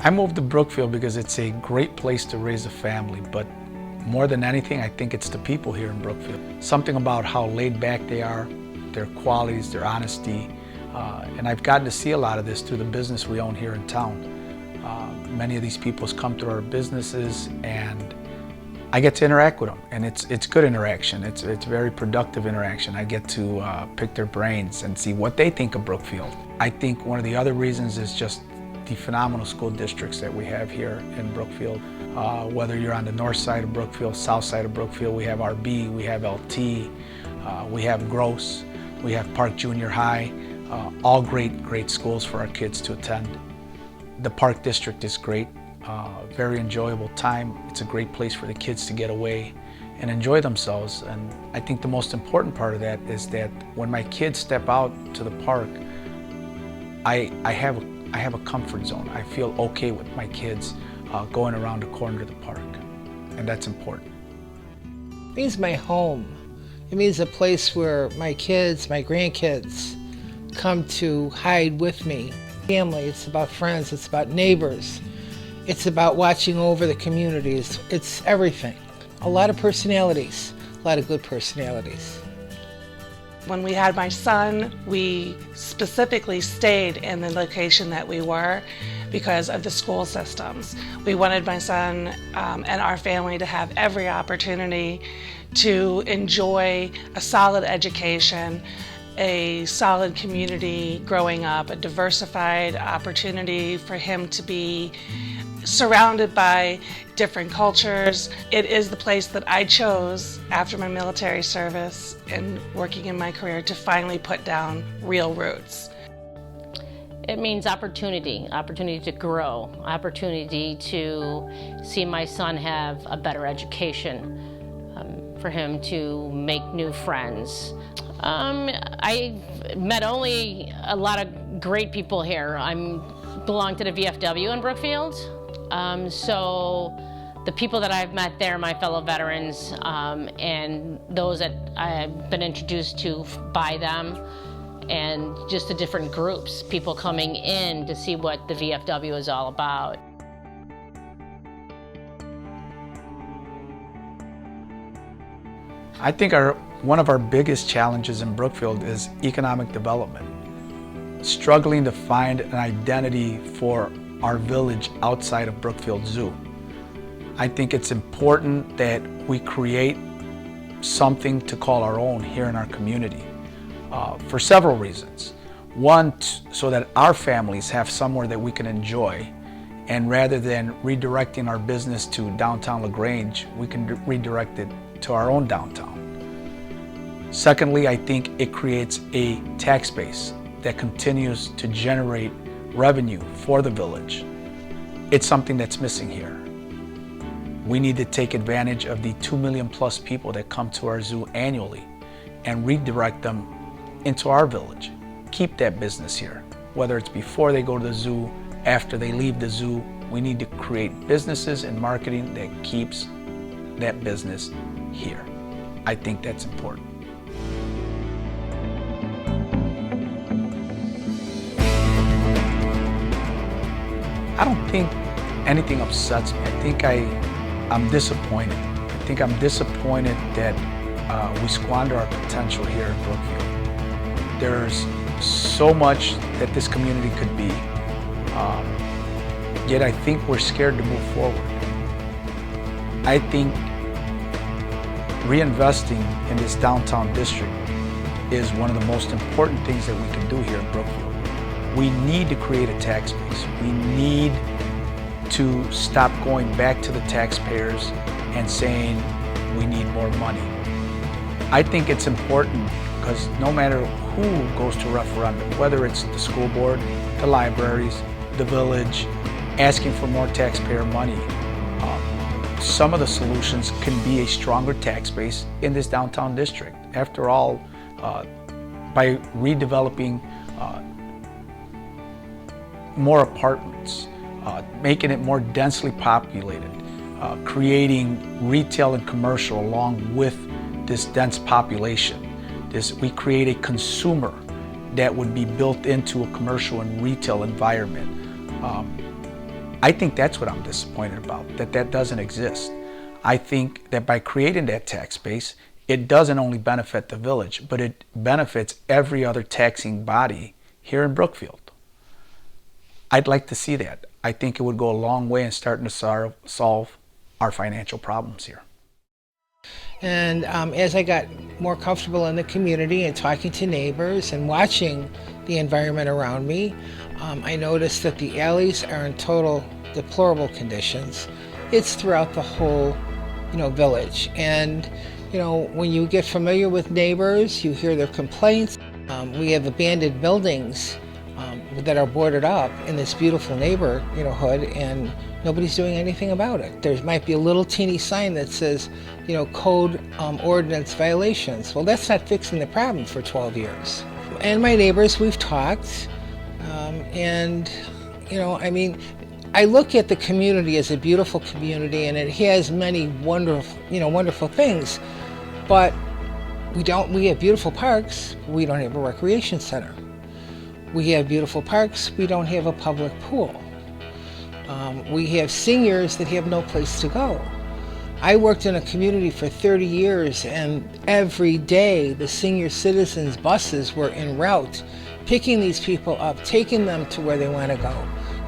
I moved to Brookfield because it's a great place to raise a family, but more than anything, I think it's the people here in Brookfield. Something about how laid back they are, their qualities, their honesty, and I've gotten to see a lot of this through the business we own here in town. Many of these people come through our businesses and I get to interact with them, and it's good interaction. It's very productive interaction. I get to pick their brains and see what they think of Brookfield. I think one of the other reasons is just the phenomenal school districts that we have here in Brookfield. Whether you're on the north side of Brookfield, south side of Brookfield, we have RB, we have LT, we have Gross, we have Park Junior High, all great schools for our kids to attend. The Park District is great, very enjoyable time. It's a great place for the kids to get away and enjoy themselves. And I think the most important part of that is that when my kids step out to the park, I have a comfort zone. I feel okay with my kids going around the corner to the park, and that's important. It means my home. It means a place where my kids, my grandkids come to hide with me. Family, it's about friends, it's about neighbors. It's about watching over the communities. It's everything. A lot of personalities, a lot of good personalities. When we had my son, we specifically stayed in the location that we were because of the school systems. We wanted my son and our family to have every opportunity to enjoy a solid education, a solid community growing up, a diversified opportunity for him to be surrounded by different cultures. It is the place that I chose after my military service and working in my career to finally put down real roots. It means opportunity to grow, opportunity to see my son have a better education, for him to make new friends. I met only a lot of great people here. I belong to the VFW in Brookfield. So the people that I've met there, my fellow veterans, and those that I've been introduced to by them, and just the different groups, people coming in to see what the VFW is all about. I think one of our biggest challenges in Brookfield is economic development. Struggling to find an identity for our village outside of Brookfield Zoo. I think it's important that we create something to call our own here in our community for several reasons. One, so that our families have somewhere that we can enjoy, and rather than redirecting our business to downtown LaGrange, we can redirect it to our own downtown. Secondly, I think it creates a tax base that continues to generate revenue for the village. It's something that's missing here. We need to take advantage of the 2 million plus people that come to our zoo annually and redirect them into our village. Keep that business here. Whether it's before they go to the zoo, after they leave the zoo, we need to create businesses and marketing that keeps that business here. I think that's important. I don't think anything upsets me. I think I'm disappointed. I think I'm disappointed that we squander our potential here in Brookfield. There's so much that this community could be, yet I think we're scared to move forward. I think reinvesting in this downtown district is one of the most important things that we can do here in Brookfield. We need to create a tax base. We need to stop going back to the taxpayers and saying we need more money. I think it's important because no matter who goes to referendum, whether it's the school board, the libraries, the village, asking for more taxpayer money, some of the solutions can be a stronger tax base in this downtown district. After all, by redeveloping more apartments, making it more densely populated, creating retail and commercial along with this dense population. We create a consumer that would be built into a commercial and retail environment. I think that's what I'm disappointed about, that doesn't exist. I think that by creating that tax base, it doesn't only benefit the village, but it benefits every other taxing body here in Brookfield. I'd like to see that. I think it would go a long way in starting to solve our financial problems here. And as I got more comfortable in the community and talking to neighbors and watching the environment around me, I noticed that the alleys are in total deplorable conditions. It's throughout the whole, village. And, when you get familiar with neighbors, you hear their complaints. We have abandoned buildings that are boarded up in this beautiful neighborhood, and nobody's doing anything about it. There might be a little teeny sign that says, code ordinance violations. Well, that's not fixing the problem for 12 years. And my neighbors, we've talked, and, I look at the community as a beautiful community, and it has many wonderful things, but we have beautiful parks, we don't have a recreation center. We have beautiful parks, we don't have a public pool. We have seniors that have no place to go. I worked in a community for 30 years, and every day the senior citizens buses were en route, picking these people up, taking them to where they want to go.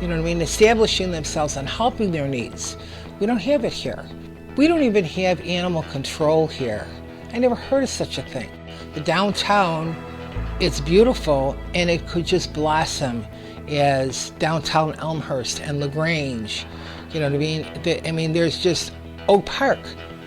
Establishing themselves and helping their needs. We don't have it here. We don't even have animal control here. I never heard of such a thing. The downtown, it's beautiful, and it could just blossom as downtown Elmhurst and LaGrange. There's just Oak Park,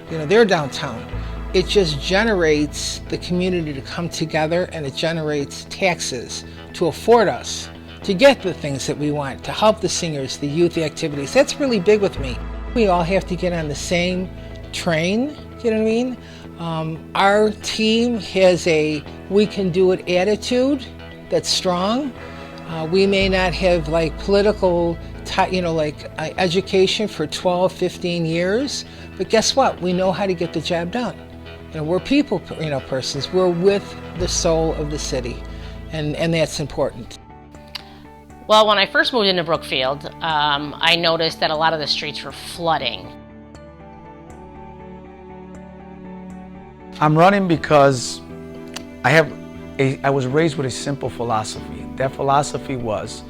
they're downtown. It just generates the community to come together, and it generates taxes to afford us to get the things that we want, to help the seniors, the youth, the activities. That's really big with me. We all have to get on the same train, Our team has a we can do it attitude that's strong. We may not have political, education for 12, 15 years, but guess what? We know how to get the job done. We're people, persons. We're with the soul of the city, and that's important. Well, when I first moved into Brookfield, I noticed that a lot of the streets were flooding. I'm running because I was raised with a simple philosophy. That philosophy was,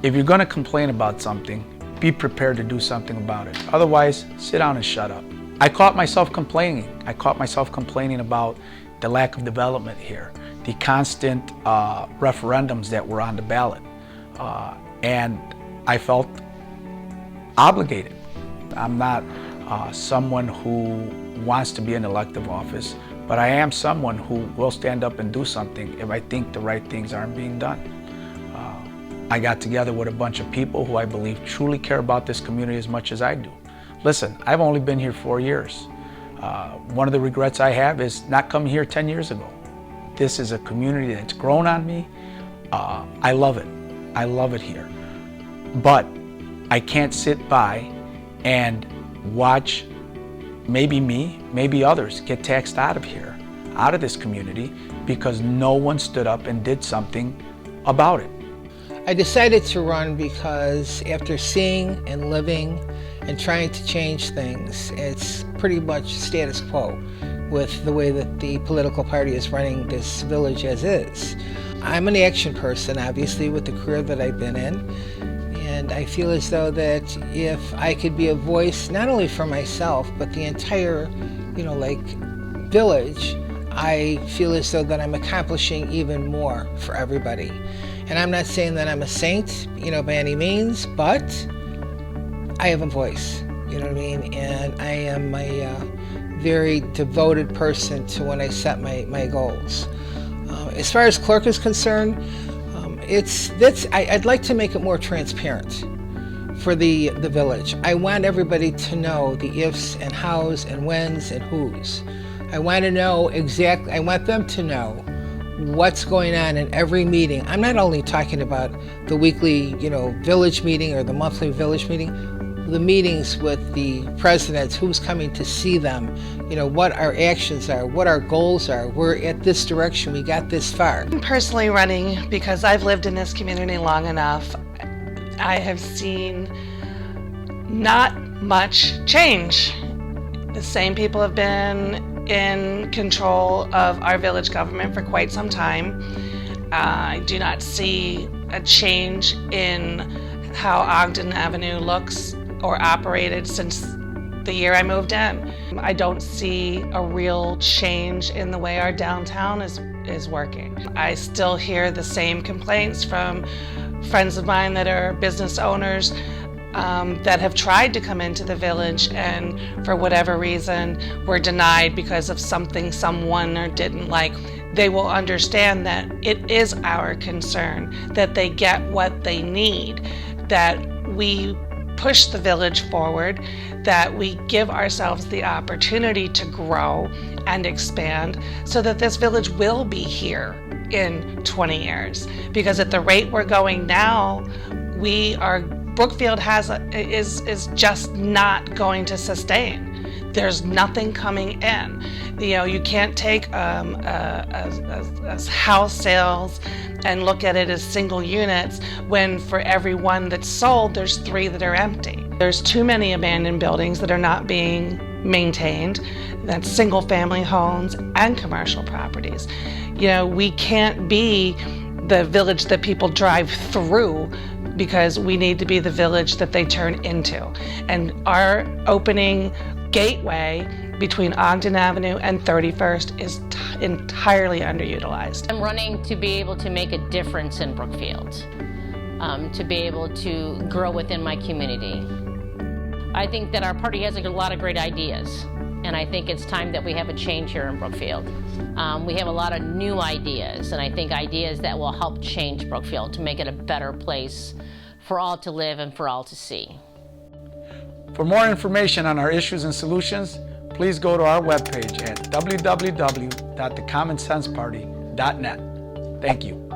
if you're going to complain about something, be prepared to do something about it. Otherwise, sit down and shut up. I caught myself complaining. I caught myself complaining about the lack of development here, the constant referendums that were on the ballot. And I felt obligated. I'm not someone who wants to be in elective office, but I am someone who will stand up and do something if I think the right things aren't being done. I got together with a bunch of people who I believe truly care about this community as much as I do. Listen, I've only been here 4 years. One of the regrets I have is not coming here 10 years ago. This is a community that's grown on me. I love it. I love it here. But I can't sit by and watch maybe me, maybe others get taxed out of here, out of this community, because no one stood up and did something about it. I decided to run because after seeing and living and trying to change things, it's pretty much status quo with the way that the political party is running this village as is. I'm an action person, obviously, with the career that I've been in, and I feel as though that if I could be a voice not only for myself, but the entire, village, I feel as though that I'm accomplishing even more for everybody. And I'm not saying that I'm a saint, by any means, but I have a voice, and I am a very devoted person to when I set my goals. As far as clerk is concerned, I'd like to make it more transparent for the village. I want everybody to know the ifs and hows and whens and whos. I want them to know what's going on in every meeting. I'm not only talking about the weekly, village meeting or the monthly village meeting, the meetings with the presidents, who's coming to see them, what our actions are, what our goals are. We're at this direction, we got this far. I'm personally running because I've lived in this community long enough. I have seen not much change. The same people have been in control of our village government for quite some time. I do not see a change in how Ogden Avenue looks or operated since the year I moved in. I don't see a real change in the way our downtown is working. I still hear the same complaints from friends of mine that are business owners that have tried to come into the village and for whatever reason were denied because of something someone didn't like. They will understand that it is our concern that they get what they need, that we push the village forward, that we give ourselves the opportunity to grow and expand so that this village will be here in 20 years. Because at the rate we're going now, Brookfield is just not going to sustain. There's nothing coming in. You know, you can't take house sales and look at it as single units when for every one that's sold, there's 3 that are empty. There's too many abandoned buildings that are not being maintained. That's single family homes and commercial properties. You know, we can't be the village that people drive through because we need to be the village that they turn into. And our opening gateway between Ogden Avenue and 31st is entirely underutilized. I'm running to be able to make a difference in Brookfield, to be able to grow within my community. I think that our party has a lot of great ideas, and I think it's time that we have a change here in Brookfield. We have a lot of new ideas, and I think ideas that will help change Brookfield to make it a better place for all to live and for all to see. For more information on our issues and solutions, please go to our webpage at www.thecommonsenseparty.net. Thank you.